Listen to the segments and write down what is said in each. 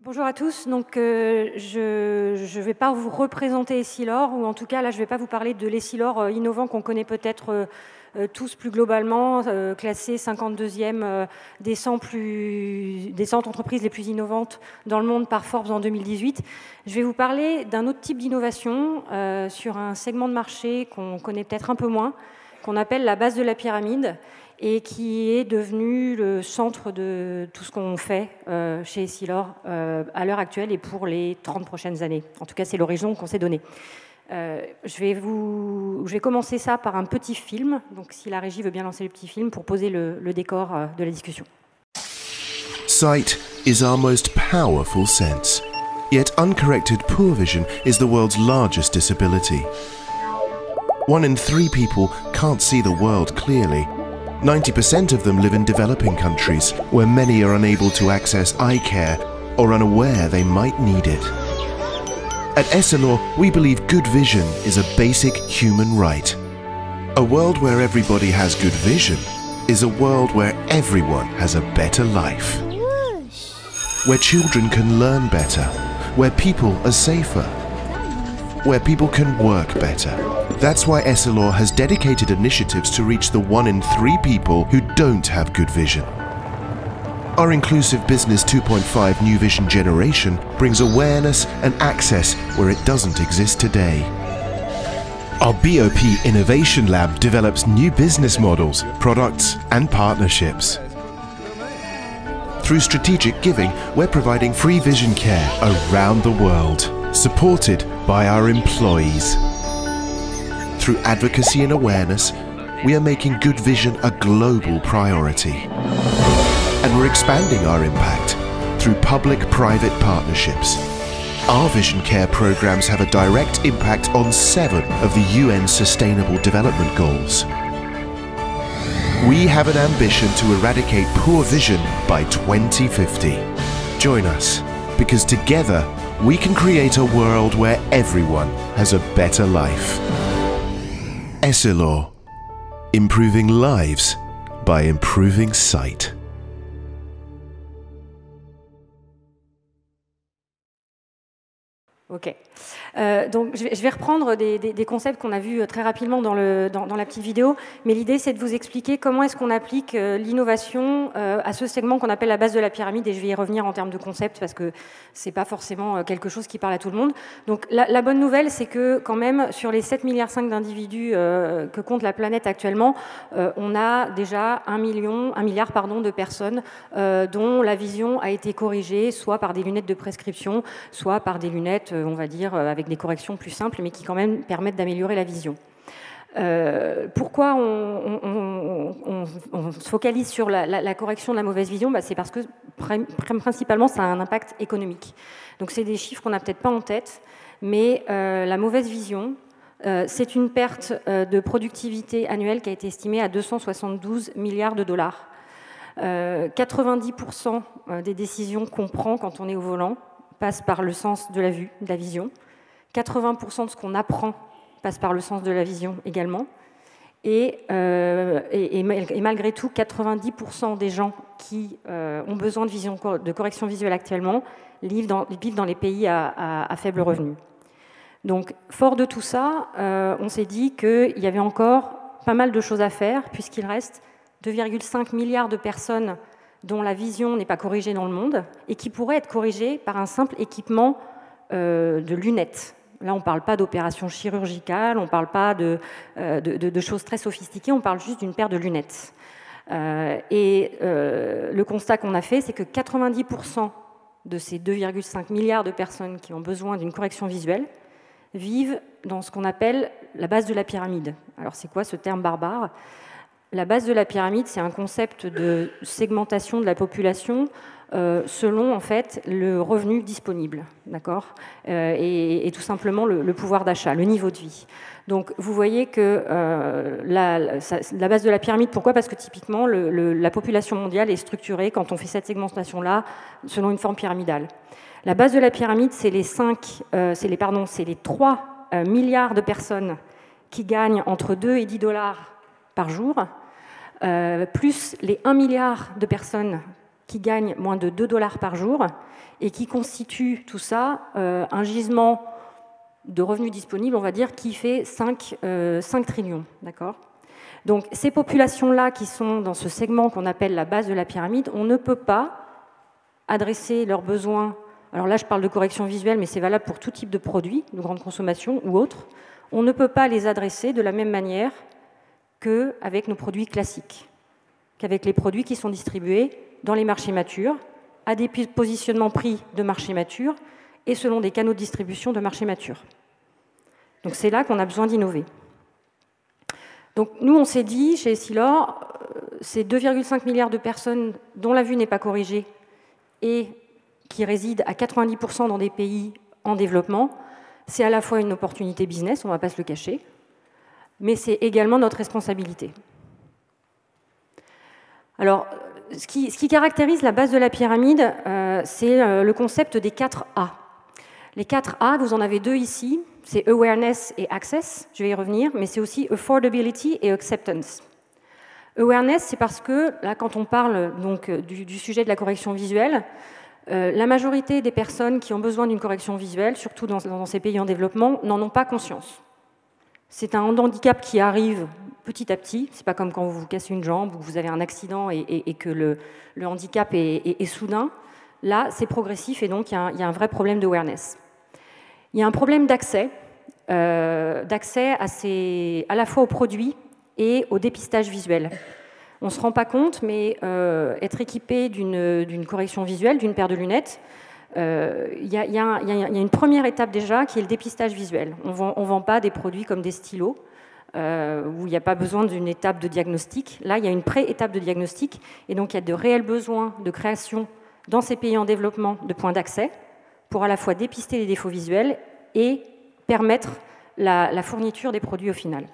Bonjour à tous. Donc, je ne vais pas vous représenter Essilor, ou en tout cas, là, je ne vais pas vous parler de l'Essilor innovant qu'on connaît peut-être tous plus globalement, classé 52e des 100 entreprises les plus innovantes dans le monde par Forbes en 2018. Je vais vous parler d'un autre type d'innovation sur un segment de marché qu'on connaît peut-être un peu moins, qu'on appelle la base de la pyramide, et qui est devenu le centre de tout ce qu'on fait chez Essilor à l'heure actuelle et pour les 30 prochaines années. En tout cas, c'est l'horizon qu'on s'est donné. Je vais commencer ça par un petit film, donc si la régie veut bien lancer le petit film pour poser le décor de la discussion. Sight is our most powerful sense, yet uncorrected poor vision is the world's largest disability. 1 in 3 people can't see the world clearly. 90% of them live in developing countries, where many are unable to access eye care or unaware they might need it. At Essilor, we believe good vision is a basic human right. A world where everybody has good vision is a world where everyone has a better life. Where children can learn better, where people are safer, where people can work better. That's why Essilor has dedicated initiatives to reach the 1 in 3 people who don't have good vision. Our Inclusive Business 2.5 New Vision Generation brings awareness and access where it doesn't exist today. Our BOP Innovation Lab develops new business models, products and partnerships. Through strategic giving, we're providing free vision care around the world, supported by our employees. Through advocacy and awareness, we are making good vision a global priority. And we're expanding our impact through public-private partnerships. Our vision care programs have a direct impact on 7 of the UN Sustainable Development Goals. We have an ambition to eradicate poor vision by 2050. Join us, because together we can create a world where everyone has a better life. Essilor, improving lives by improving sight. Ok. Donc, je vais reprendre des concepts qu'on a vus très rapidement dans la petite vidéo, mais l'idée, c'est de vous expliquer comment est-ce qu'on applique l'innovation à ce segment qu'on appelle la base de la pyramide, et je vais y revenir en termes de concept, parce que c'est pas forcément quelque chose qui parle à tout le monde. Donc, la bonne nouvelle, c'est que quand même, sur les 7,5 milliards d'individus que compte la planète actuellement, on a déjà 1 milliard de personnes dont la vision a été corrigée, soit par des lunettes de prescription, soit par des lunettes, on va dire, avec des corrections plus simples, mais qui quand même permettent d'améliorer la vision. Pourquoi on se focalise sur la correction de la mauvaise vision? C'est parce que principalement ça a un impact économique. Donc c'est des chiffres qu'on n'a peut-être pas en tête, mais la mauvaise vision, c'est une perte de productivité annuelle qui a été estimée à 272 milliards de dollars. 90% des décisions qu'on prend quand on est au volant passent par le sens de la vue, de la vision. 80% de ce qu'on apprend passe par le sens de la vision également. Et malgré tout, 90% des gens qui ont besoin de correction visuelle actuellement vivent dans les pays à faible revenu. Donc, fort de tout ça, on s'est dit qu'il y avait encore pas mal de choses à faire, puisqu'il reste 2,5 milliards de personnes dont la vision n'est pas corrigée dans le monde et qui pourraient être corrigées par un simple équipement de lunettes. Là, on ne parle pas d'opération chirurgicale, on ne parle pas de choses très sophistiquées, on parle juste d'une paire de lunettes. Le constat qu'on a fait, c'est que 90% de ces 2,5 milliards de personnes qui ont besoin d'une correction visuelle vivent dans ce qu'on appelle la base de la pyramide. Alors, c'est quoi ce terme barbare ? La base de la pyramide, c'est un concept de segmentation de la population selon en fait le revenu disponible, d'accord, et tout simplement le pouvoir d'achat, le niveau de vie. Donc vous voyez que la base de la pyramide, pourquoi? Parce que typiquement la population mondiale est structurée quand on fait cette segmentation-là selon une forme pyramidale. La base de la pyramide, c'est les 3 milliards de personnes qui gagnent entre 2 et 10 dollars par jour, plus les 1 milliard de personnes qui gagnent moins de 2 $ par jour et qui constituent tout ça un gisement de revenus disponibles, on va dire, qui fait 5 trillions. D'accord ? Donc ces populations-là qui sont dans ce segment qu'on appelle la base de la pyramide, on ne peut pas adresser leurs besoins. Alors là, je parle de correction visuelle, mais c'est valable pour tout type de produits, de grande consommation ou autres. On ne peut pas les adresser de la même manière qu'avec nos produits classiques, qu'avec les produits qui sont distribués dans les marchés matures, à des positionnements prix de marché mature et selon des canaux de distribution de marché mature. Donc c'est là qu'on a besoin d'innover. Donc nous, on s'est dit, chez Essilor, ces 2,5 milliards de personnes dont la vue n'est pas corrigée et qui résident à 90% dans des pays en développement, c'est à la fois une opportunité business, on ne va pas se le cacher, mais c'est également notre responsabilité. Alors, ce qui caractérise la base de la pyramide, c'est le concept des 4 A. Les 4 A, vous en avez 2 ici, c'est Awareness et Access, je vais y revenir, mais c'est aussi Affordability et Acceptance. Awareness, c'est parce que, là, quand on parle donc, du sujet de la correction visuelle, la majorité des personnes qui ont besoin d'une correction visuelle, surtout dans ces pays en développement, n'en ont pas conscience. C'est un handicap qui arrive petit à petit. C'est pas comme quand vous vous cassez une jambe ou que vous avez un accident et que le handicap est soudain. Là, c'est progressif et donc il y a un vrai problème d'awareness. Il y a un problème d'accès à la fois aux produits et au dépistage visuel. On ne se rend pas compte, mais être équipé d'une correction visuelle, d'une paire de lunettes, il y a une première étape déjà qui est le dépistage visuel. On ne vend pas des produits comme des stylos, où il n'y a pas besoin d'une étape de diagnostic. Là, il y a une pré-étape de diagnostic, et donc il y a de réels besoins de création dans ces pays en développement de points d'accès pour à la fois dépister les défauts visuels et permettre la fourniture des produits au final.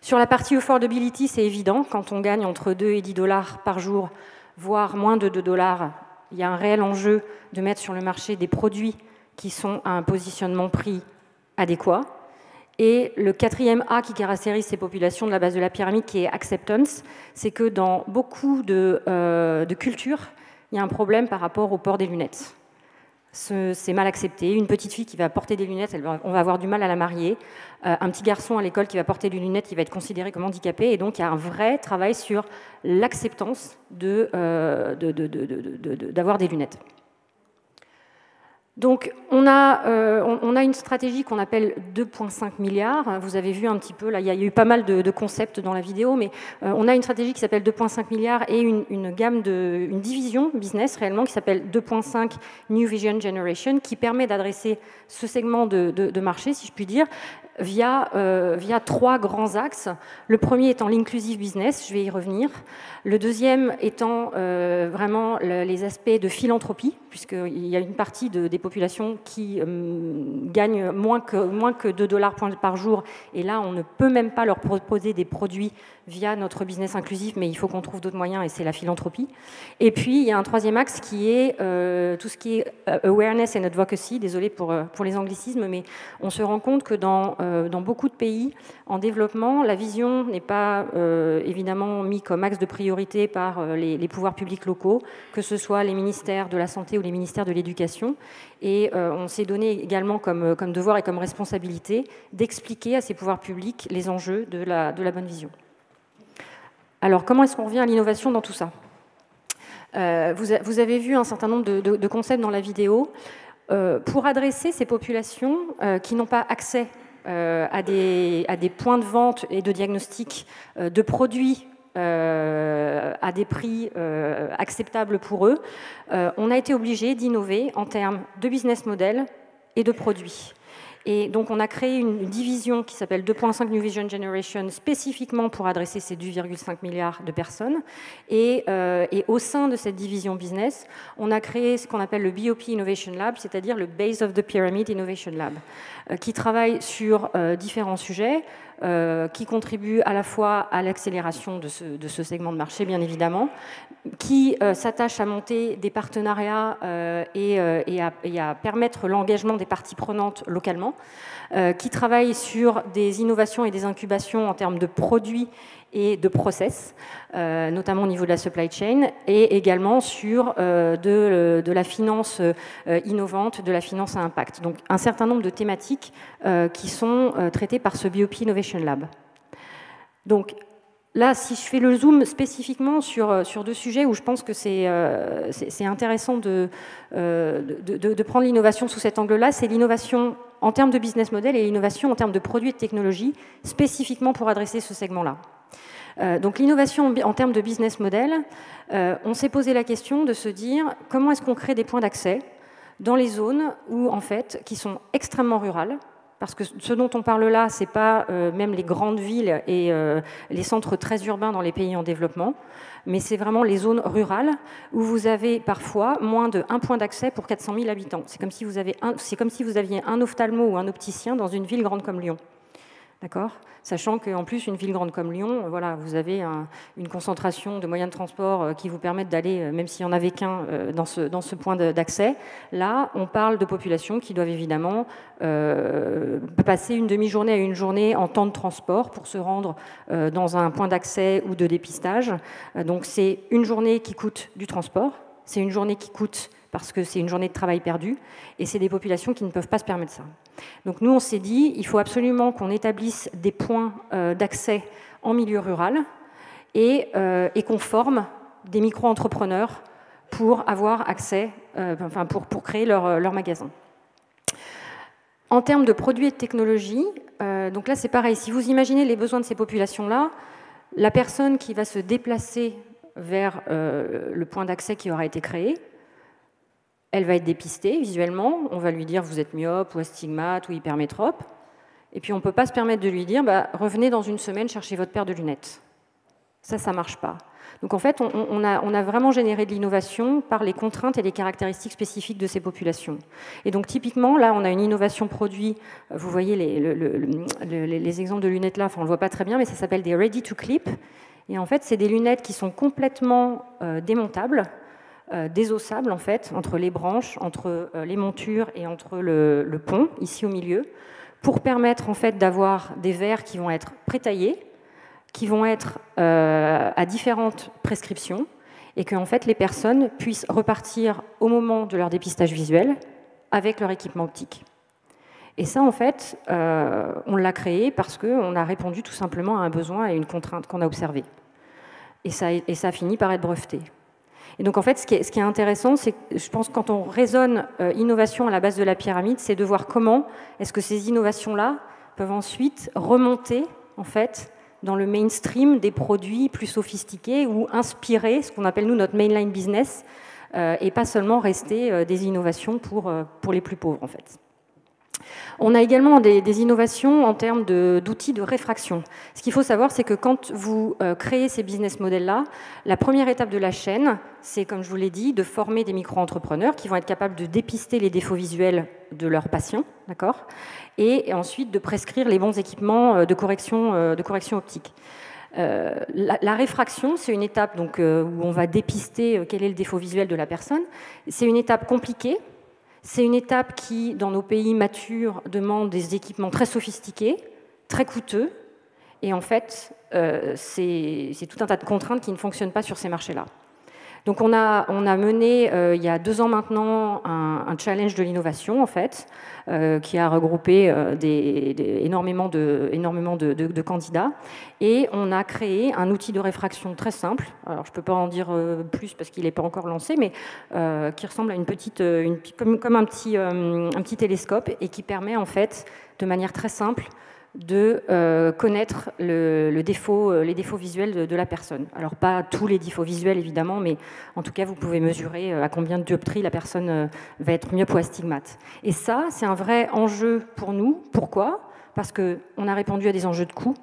Sur la partie affordability, c'est évident, quand on gagne entre 2 et 10 $ par jour, voire moins de 2 $, il y a un réel enjeu de mettre sur le marché des produits qui sont à un positionnement prix adéquat. Et le 4e A qui caractérise ces populations de la base de la pyramide, qui est acceptance, c'est que dans beaucoup de cultures, il y a un problème par rapport au port des lunettes. C'est mal accepté. Une petite fille qui va porter des lunettes, on va avoir du mal à la marier. Un petit garçon à l'école qui va porter des lunettes, il va être considéré comme handicapé. Et donc, il y a un vrai travail sur l'acceptance d'avoir des lunettes. Donc, on a une stratégie qu'on appelle 2,5 milliards. Vous avez vu un petit peu, là, il y a eu pas mal de concepts dans la vidéo, mais on a une stratégie qui s'appelle 2,5 milliards et une division business réellement qui s'appelle 2,5 New Vision Generation, qui permet d'adresser ce segment de marché, si je puis dire, via 3 grands axes. Le premier étant l'inclusive business, je vais y revenir. Le deuxième étant vraiment les aspects de philanthropie, puisqu'il y a une partie des populations qui gagnent moins que 2 $ par jour, et là, on ne peut même pas leur proposer des produits via notre business inclusif, mais il faut qu'on trouve d'autres moyens, et c'est la philanthropie. Et puis, il y a un troisième axe qui est tout ce qui est awareness and advocacy. Désolé pour les anglicismes, mais on se rend compte que dans beaucoup de pays en développement, la vision n'est pas évidemment mise comme axe de priorité par les pouvoirs publics locaux, que ce soit les ministères de la Santé ou les ministères de l'Éducation. Et on s'est donné également comme devoir et comme responsabilité d'expliquer à ces pouvoirs publics les enjeux de la bonne vision. Alors, comment est-ce qu'on revient à l'innovation dans tout ça ? Vous avez vu un certain nombre de concepts dans la vidéo. Pour adresser ces populations qui n'ont pas accès à des points de vente et de diagnostic de produits à des prix acceptables pour eux, on a été obligé d'innover en termes de business model et de produits. Et donc, on a créé une division qui s'appelle 2.5 New Vision Generation spécifiquement pour adresser ces 2,5 milliards de personnes. Et au sein de cette division business, on a créé ce qu'on appelle le BOP Innovation Lab, c'est-à-dire le Base of the Pyramid Innovation Lab, qui travaille sur différents sujets, qui contribue à la fois à l'accélération de ce segment de marché, bien évidemment, qui s'attache à monter des partenariats et à permettre l'engagement des parties prenantes localement. développement, qui travaille sur des innovations et des incubations en termes de produits et de process, notamment au niveau de la supply chain, et également sur de la finance innovante, de la finance à impact. Donc un certain nombre de thématiques qui sont traitées par ce BOP Innovation Lab. Donc là, si je fais le zoom spécifiquement sur deux sujets où je pense que c'est intéressant de prendre l'innovation sous cet angle-là, c'est l'innovation en termes de business model et l'innovation en termes de produits et de technologies, spécifiquement pour adresser ce segment-là. Donc l'innovation en termes de business model, on s'est posé la question de se dire comment est-ce qu'on crée des points d'accès dans les zones où, en fait, qui sont extrêmement rurales, parce que ce dont on parle là, ce n'est pas même les grandes villes et les centres très urbains dans les pays en développement, mais c'est vraiment les zones rurales où vous avez parfois moins de 1 point d'accès pour 400 000 habitants. C'est comme si vous aviez un ophtalmo ou un opticien dans une ville grande comme Lyon. D'accord ? Sachant qu'en plus, une ville grande comme Lyon, voilà, vous avez une concentration de moyens de transport qui vous permettent d'aller, même s'il n'y en avait qu'un, dans ce point d'accès. Là, on parle de populations qui doivent évidemment passer une demi-journée à une journée en temps de transport pour se rendre dans un point d'accès ou de dépistage. Donc c'est une journée qui coûte du transport, c'est une journée qui coûte parce que c'est une journée de travail perdue, et c'est des populations qui ne peuvent pas se permettre ça. Donc nous, on s'est dit, il faut absolument qu'on établisse des points d'accès en milieu rural et qu'on forme des micro-entrepreneurs pour avoir accès, pour créer leur magasin. En termes de produits et de technologies, donc là c'est pareil, si vous imaginez les besoins de ces populations-là, la personne qui va se déplacer vers le point d'accès qui aura été créé, elle va être dépistée visuellement, on va lui dire vous êtes myope ou astigmate ou hypermétrope, et puis on ne peut pas se permettre de lui dire revenez dans une semaine chercher votre paire de lunettes. Ça ne marche pas. Donc en fait, on a vraiment généré de l'innovation par les contraintes et les caractéristiques spécifiques de ces populations. Et donc typiquement, là, on a une innovation produit, vous voyez les exemples de lunettes là, on ne le voit pas très bien, mais ça s'appelle des ready to clip. Et en fait, c'est des lunettes qui sont complètement démontables, désossables en fait, entre les branches, entre les montures et entre le pont, ici au milieu, pour permettre en fait d'avoir des verres qui vont être prétaillés, qui vont être à différentes prescriptions, et que en fait, les personnes puissent repartir au moment de leur dépistage visuel avec leur équipement optique. Et ça, en fait, on l'a créé parce qu'on a répondu tout simplement à un besoin et à une contrainte qu'on a observée. Et ça a fini par être breveté. Et donc, en fait, ce qui est intéressant, c'est que je pense que quand on raisonne innovation à la base de la pyramide, c'est de voir comment est-ce que ces innovations-là peuvent ensuite remonter, en fait, dans le mainstream des produits plus sophistiqués ou inspirer ce qu'on appelle, nous, notre mainline business, et pas seulement rester des innovations pour les plus pauvres, en fait. On a également des innovations en termes d'outils de réfraction. Ce qu'il faut savoir, c'est que quand vous créez ces business models-là, la première étape de la chaîne, c'est, comme je vous l'ai dit, de former des micro-entrepreneurs qui vont être capables de dépister les défauts visuels de leurs patients, d'accord, et ensuite de prescrire les bons équipements de correction optique. La réfraction, c'est une étape donc, où on va dépister quel est le défaut visuel de la personne. C'est une étape compliquée. C'est une étape qui, dans nos pays matures, demande des équipements très sophistiqués, très coûteux. Et en fait, c'est tout un tas de contraintes qui ne fonctionnent pas sur ces marchés-là. Donc on a mené, il y a 2 ans maintenant, un challenge de l'innovation, en fait, qui a regroupé énormément de candidats. Et on a créé un outil de réfraction très simple. Alors je ne peux pas en dire plus parce qu'il n'est pas encore lancé, mais qui ressemble à comme un petit télescope et qui permet, en fait, de manière très simple, de connaître les défauts visuels de la personne. Alors pas tous les défauts visuels évidemment, mais en tout cas vous pouvez mesurer à combien de dioptries la personne va être myope ou astigmate. Et ça, c'est un vrai enjeu pour nous. Pourquoi ? Parce qu'on a répondu à des enjeux de coût,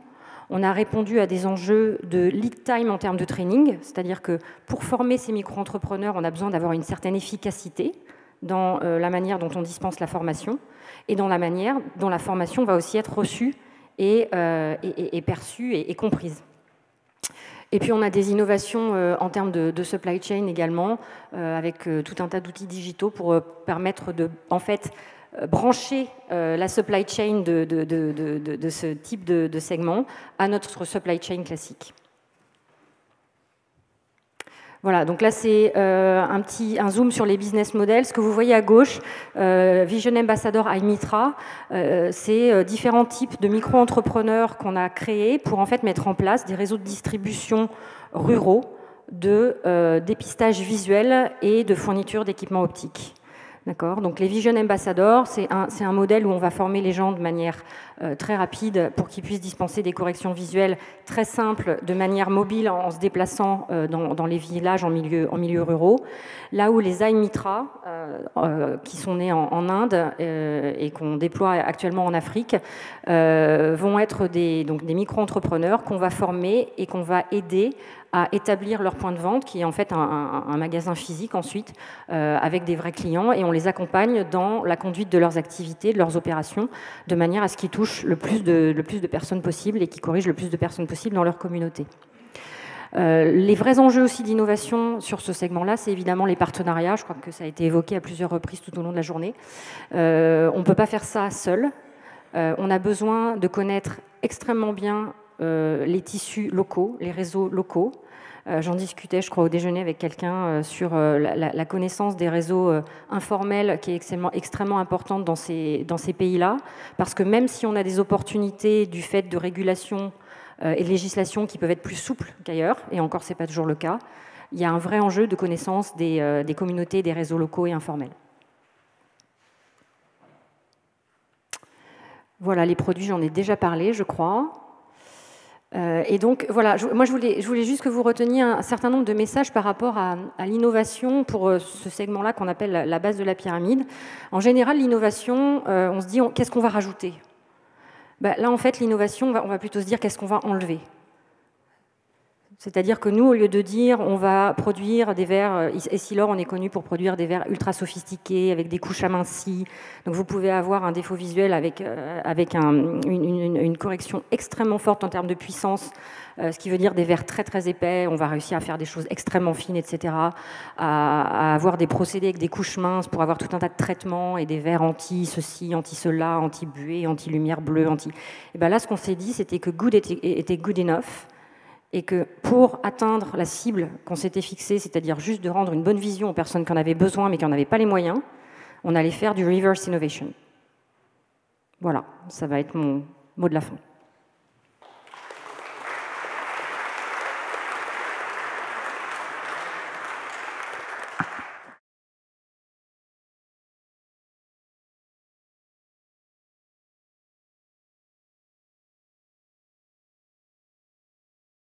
on a répondu à des enjeux de lead time en termes de training, c'est-à-dire que pour former ces micro-entrepreneurs, on a besoin d'avoir une certaine efficacité dans la manière dont on dispense la formation et dans la manière dont la formation va aussi être reçue et perçue et comprise. Et puis on a des innovations en termes de supply chain également, avec tout un tas d'outils digitaux pour permettre de, en fait, brancher la supply chain de ce type de segment à notre supply chain classique. Voilà, donc là c'est un zoom sur les business models. Ce que vous voyez à gauche, Vision Ambassador IMITRA, c'est différents types de micro-entrepreneurs qu'on a créés pour en fait mettre en place des réseaux de distribution ruraux de dépistage visuel et de fourniture d'équipements optiques. D'accord. Donc les Vision Ambassadors, c'est un modèle où on va former les gens de manière très rapide pour qu'ils puissent dispenser des corrections visuelles très simples, de manière mobile en se déplaçant dans les villages en milieu ruraux. Là où les IMITRA, qui sont nés en Inde et qu'on déploie actuellement en Afrique, vont être des micro-entrepreneurs qu'on va former et qu'on va aider à établir leur point de vente, qui est en fait un magasin physique ensuite, avec des vrais clients, et on les accompagne dans la conduite de leurs activités, de leurs opérations, de manière à ce qu'ils touchent le plus de personnes possible et qu'ils corrigent le plus de personnes possible dans leur communauté. Les vrais enjeux aussi d'innovation sur ce segment-là, c'est évidemment les partenariats. Je crois que ça a été évoqué à plusieurs reprises tout au long de la journée. On ne peut pas faire ça seul. On a besoin de connaître extrêmement bien les tissus locaux, les réseaux locaux. J'en discutais, je crois, au déjeuner avec quelqu'un sur la connaissance des réseaux informels qui est extrêmement importante dans ces pays-là, parce que même si on a des opportunités du fait de régulation et de législation qui peuvent être plus souples qu'ailleurs, et encore, ce n'est pas toujours le cas, il y a un vrai enjeu de connaissance des communautés, des réseaux locaux et informels. Voilà, les produits, j'en ai déjà parlé, je crois. Et donc, voilà, moi, je voulais juste que vous reteniez un certain nombre de messages par rapport à l'innovation pour ce segment-là qu'on appelle la base de la pyramide. En général, l'innovation, on se dit, qu'est-ce qu'on va rajouter ? Là, en fait, l'innovation, on va plutôt se dire, qu'est-ce qu'on va enlever ? C'est-à-dire que nous, au lieu de dire on va produire des verres, Essilor, on est connu pour produire des verres ultra sophistiqués, avec des couches amincies. Donc vous pouvez avoir un défaut visuel avec une correction extrêmement forte en termes de puissance, ce qui veut dire des verres très très épais. On va réussir à faire des choses extrêmement fines, etc. À avoir des procédés avec des couches minces pour avoir tout un tas de traitements et des verres anti-ceci, anti-cela, anti-buée, anti-lumière bleue, anti... Et bien là, ce qu'on s'est dit, c'était que good était good enough. Et que pour atteindre la cible qu'on s'était fixée, c'est-à-dire juste de rendre une bonne vision aux personnes qui en avaient besoin mais qui n'en avaient pas les moyens, on allait faire du reverse innovation. Voilà, ça va être mon mot de la fin.